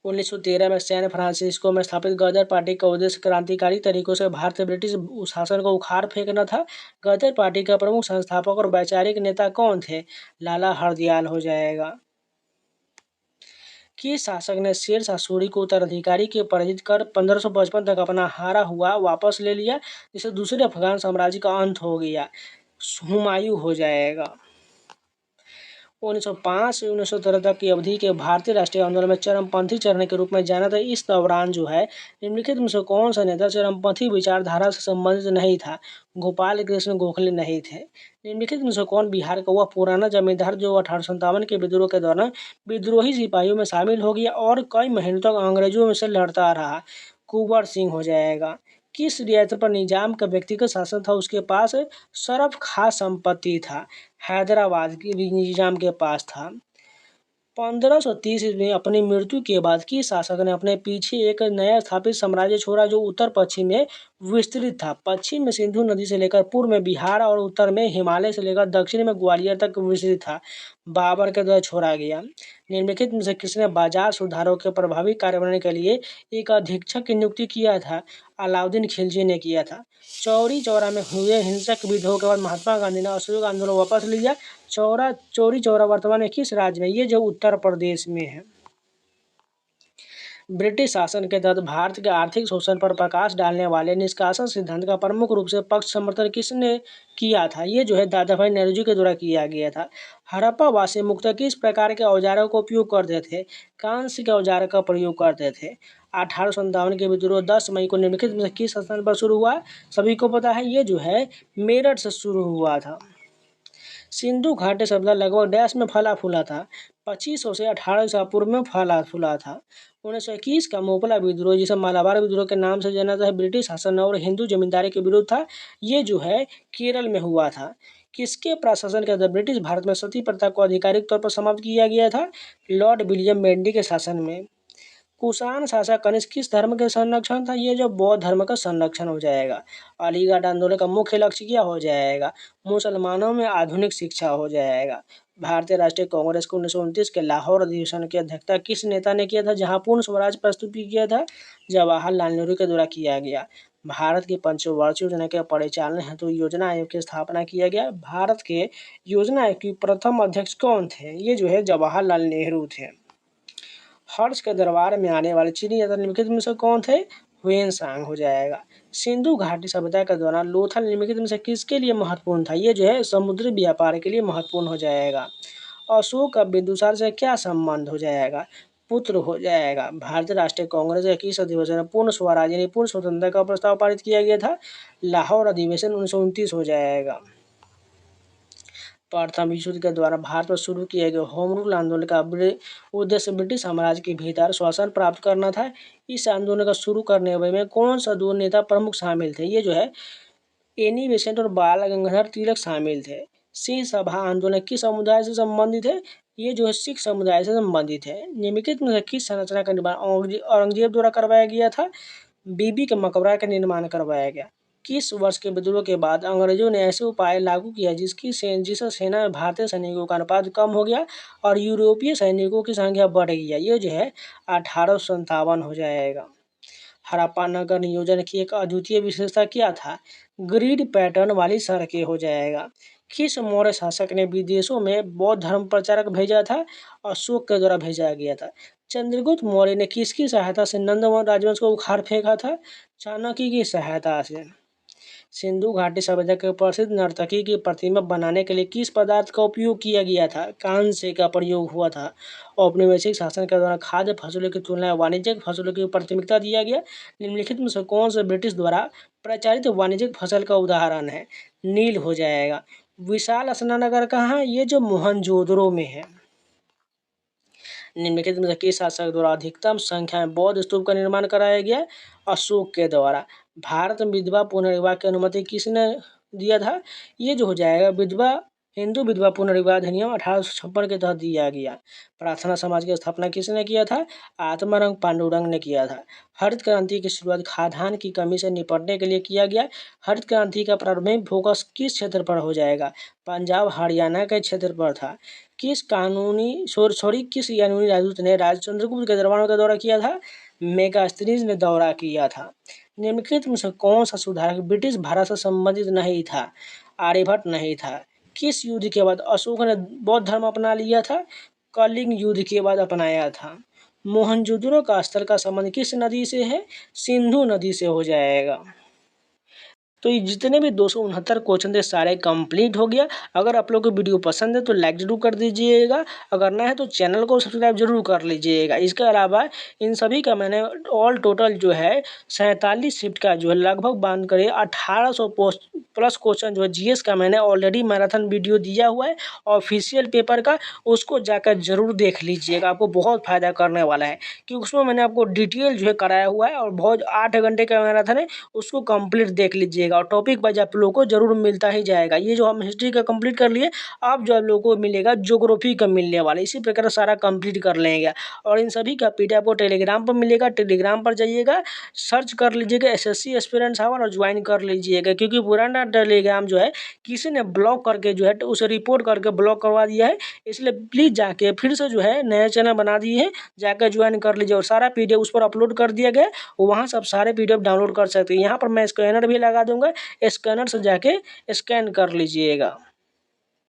1913 में सैन फ्रांसिस्को में स्थापित गदर पार्टी का उद्देश्य क्रांतिकारी तरीकों से भारतीय ब्रिटिश शासन को उखाड़ फेंकना था। गदर पार्टी का प्रमुख संस्थापक और वैचारिक नेता कौन थे? लाला हरदयाल हो जाएगा। किस शासक ने शेर शाह सूरी को उत्तराधिकारी के पराजित कर 1555 तक अपना हारा हुआ वापस ले लिया, जिससे दूसरे अफगान साम्राज्य का अंत हो गया? हुमायूं हो जाएगा। 1905 से 1913 तक की अवधि के भारतीय राष्ट्रीय आंदोलन में चरमपंथी चरण के रूप में जाना था। इस दौरान जो है निम्नलिखित में से कौन सा नेता चरमपंथी विचारधारा से संबंधित नहीं था? गोपाल कृष्ण गोखले नहीं थे। निम्नलिखित में से कौन बिहार का वह पुराना जमींदार जो 1857 के विद्रोह के दौरान विद्रोही सिपाहियों में शामिल हो गया और कई महीनों तक अंग्रेजों में से लड़ता रहा? कुंवर सिंह हो जाएगा। किस रियासत पर निजाम का व्यक्तिगत शासन था? उसके पास सरफ खास संपत्ति था। हैदराबाद की निजाम के पास था। 1530 में अपनी मृत्यु के बाद किस शासक ने अपने पीछे एक नया स्थापित साम्राज्य छोड़ा जो उत्तर पश्चिम में विस्तृत था? पश्चिम में सिंधु नदी से लेकर पूर्व में बिहार और उत्तर में हिमालय से लेकर दक्षिण में ग्वालियर तक विस्तृत था। बाबर के द्वारा छोड़ा गया। निम्नलिखित में से किसने बाजार सुधारों के प्रभावी कार्यान्वयन के लिए एक अधीक्षक की नियुक्ति किया था? अलाउद्दीन खिलजी ने किया था। चौरी चौरा में हुए हिंसक विद्रोह के बाद महात्मा गांधी ने असहयोग आंदोलन वापस लिया। चौरी चौरा वर्तमान में किस राज्य में? ये जो उत्तर प्रदेश में है। ब्रिटिश शासन के तहत भारत के आर्थिक शोषण पर प्रकाश डालने वाले निष्कासन सिद्धांत का प्रमुख रूप से पक्ष समर्थन किसने किया था? ये जो है दादा भाई नौरोजी के द्वारा किया गया था। हड़प्पा वासी मुख्यतः किस प्रकार के औजारों का उपयोग करते थे? कांस्य के औजार का प्रयोग करते थे। 1857 के विद्रोह 10 मई को निम्नलिखित में से किस स्थान पर शुरू हुआ? सभी को पता है, ये जो है मेरठ से शुरू हुआ था। सिंधु घाटी सभ्यता लगभग डैश में फला फूला था? 2500 से 1800 ईसा पूर्व में फला फूला था। 1921 का मोपला विद्रोह, जिसे मालाबार विद्रोह के नाम से जाना जाता है, ब्रिटिश शासन और हिंदू जमींदारी के विरुद्ध था। ये जो है केरल में हुआ था। किसके प्रशासन के अंदर ब्रिटिश भारत में सती प्रथा को आधिकारिक तौर पर समाप्त किया गया था? लॉर्ड विलियम बेंडी के शासन में। कुषाण शासक कनिष्क किस धर्म के संरक्षण था? ये जो बौद्ध धर्म का संरक्षण हो जाएगा। अलीगढ़ आंदोलन का मुख्य लक्ष्य क्या हो जाएगा? मुसलमानों में आधुनिक शिक्षा हो जाएगा। भारतीय राष्ट्रीय कांग्रेस को 1929 के लाहौर अधिवेशन की अध्यक्षता किस नेता ने किया था, जहां पूर्ण स्वराज प्रस्तुत किया था? जवाहरलाल नेहरू के द्वारा किया गया। भारत की पंचवर्षीय योजना के परिचालन हेतु योजना आयोग की स्थापना किया गया। भारत के योजना आयोग के प्रथम अध्यक्ष कौन थे? ये जो है जवाहरलाल नेहरू थे। हर्ष के दरबार में आने वाले चीनी यात्री निम्नलिखित में से कौन थे? ह्वेनसांग हो जाएगा। सिंधु घाटी सभ्यता के दौरान लोथल निम्नलिखित में से किसके लिए महत्वपूर्ण था? ये जो है समुद्री व्यापार के लिए महत्वपूर्ण हो जाएगा। अशोक का बिंदुसार से क्या संबंध हो जाएगा? पुत्र हो जाएगा। भारतीय राष्ट्रीय कांग्रेस के किस अधिवेशन में पूर्ण स्वराज यानी पूर्ण स्वतंत्रता का प्रस्ताव पारित किया गया था? लाहौर अधिवेशन 1929 हो जाएगा। प्रथम विश्व युद्ध के द्वारा भारत में शुरू किए गए होम रूल आंदोलन का उद्देश्य ब्रिटिश साम्राज्य के भीतर शासन प्राप्त करना था। इस आंदोलन का शुरू करने में कौन सा दो नेता प्रमुख शामिल थे? ये जो है एनी बेसेंट और बाल गंगाधर तिलक शामिल थे। सिंह सभा आंदोलन किस समुदाय से संबंधित है? ये जो है सिख समुदाय से संबंधित है। निम्नलिखित में से किस संरचना का निर्माण औरंगजेब द्वारा करवाया गया था? बीबी के मकबरा का निर्माण करवाया गया। किस वर्ष के विद्रोह के बाद अंग्रेजों ने ऐसे उपाय लागू किया जिससे सेना में भारतीय सैनिकों का अनुपात कम हो गया और यूरोपीय सैनिकों की संख्या बढ़ गई? ये जो है 1857 हो जाएगा। हड़प्पा नगर नियोजन की एक अद्वितीय विशेषता क्या था? ग्रिड पैटर्न वाली सड़कें हो जाएगा। किस मौर्य शासक ने विदेशों में बौद्ध धर्म प्रचारक भेजा था? अशोक के द्वारा भेजा गया था। चंद्रगुप्त मौर्य ने किसकी सहायता से नंदवन राजवंश को उखाड़ फेंका था? चाणक्य की सहायता से। सिंधु घाटी सभ्यता के प्रसिद्ध नर्तकी की प्रतिमा बनाने के लिए किस पदार्थ का उपयोग किया गया था? कांस्य का प्रयोग हुआ था। औपनिवेशिक शासन के दौरान खाद्य फसलों की तुलना में वाणिज्यिक फसलों की प्राथमिकता दिया गया। निम्नलिखित में से कौन से ब्रिटिश द्वारा प्रचारित वाणिज्यिक फसल का उदाहरण है? नील हो जाएगा। विशाल स्नानागार कहाँ है? ये जो मोहनजोदड़ो में है। निम्नलिखित में से किस शासक द्वारा अधिकतम संख्या में बौद्ध स्तूप का निर्माण कराया गया? अशोक के द्वारा। भारत में विधवा पुनर्विवाह की अनुमति किसने दिया था, ये जो हो जाएगा विधवा हिंदू विधवा पुनर्विवाह अधिनियम 1856 के तहत दिया गया। प्रार्थना समाज की स्थापना किसने किया था? आत्माराम पांडुरंग ने किया था। हरित क्रांति की शुरुआत खाद्यान्न की कमी से निपटने के लिए किया गया। हरित क्रांति का प्रारंभिक फोकस किस क्षेत्र पर हो जाएगा? पंजाब हरियाणा के क्षेत्र पर था। किस कानूनी राजदूत ने चंद्रगुप्त के दरबारों का दौरा किया था? मेगास्थनीज ने दौरा किया था। निम्नलिखित में से कौन सा सुधारक ब्रिटिश भारत से संबंधित नहीं था? आर्यभट्ट नहीं था। किस युद्ध के बाद अशोक ने बौद्ध धर्म अपना लिया था? कलिंग युद्ध के बाद अपनाया था। मोहनजोदड़ो का स्थल का संबंध किस नदी से है? सिंधु नदी से हो जाएगा। तो ये जितने भी 269 क्वेश्चन थे सारे कंप्लीट हो गया। अगर आप लोग को वीडियो पसंद है तो लाइक जरूर कर दीजिएगा, अगर नया है तो चैनल को सब्सक्राइब जरूर कर लीजिएगा। इसके अलावा इन सभी का मैंने ऑल टोटल जो है 47 शिफ्ट का जो है लगभग बांध कर 1800 प्लस क्वेश्चन जो है जीएस का मैंने ऑलरेडी मैराथन वीडियो दिया हुआ है ऑफिशियल पेपर का, उसको जाकर जरूर देख लीजिएगा, आपको बहुत फायदा करने वाला है क्योंकि उसमें मैंने आपको डिटेल जो है कराया हुआ है और बहुत 8 घंटे का मैराथन है, उसको कंप्लीट देख लीजिएगा और टॉपिक वाइज आप लोगों को जरूर मिलता ही जाएगा। ये जो हम हिस्ट्री का कंप्लीट कर लिए, अब जो आप लोगों को मिलेगा ज्योग्राफी का मिलने वाला, इसी प्रकार सारा कंप्लीट कर लेंगे और इन सभी का पीडीएफ आपको टेलीग्राम पर मिलेगा। टेलीग्राम पर जाइएगा, सर्च कर लीजिएगा एसएससी एस्पिरेंट्स आवर और ज्वाइन कर लीजिएगा क्योंकि पुराना टेलीग्राम जो है किसी ने ब्लॉक करके जो है उसे रिपोर्ट करके ब्लॉक करवा दिया है, इसलिए प्लीज़ जाके फिर से जो है नया चैनल बना दिए हैं, जाकर ज्वाइन कर लीजिए और सारा पीडीएफ उस पर अपलोड कर दिया गया, वहाँ से आप सारे पीडीएफ डाउनलोड कर सकते हैं। यहाँ पर मैं स्कैनर भी लगा दूंगा, स्कैनर से जाके स्कैन कर लीजिएगा।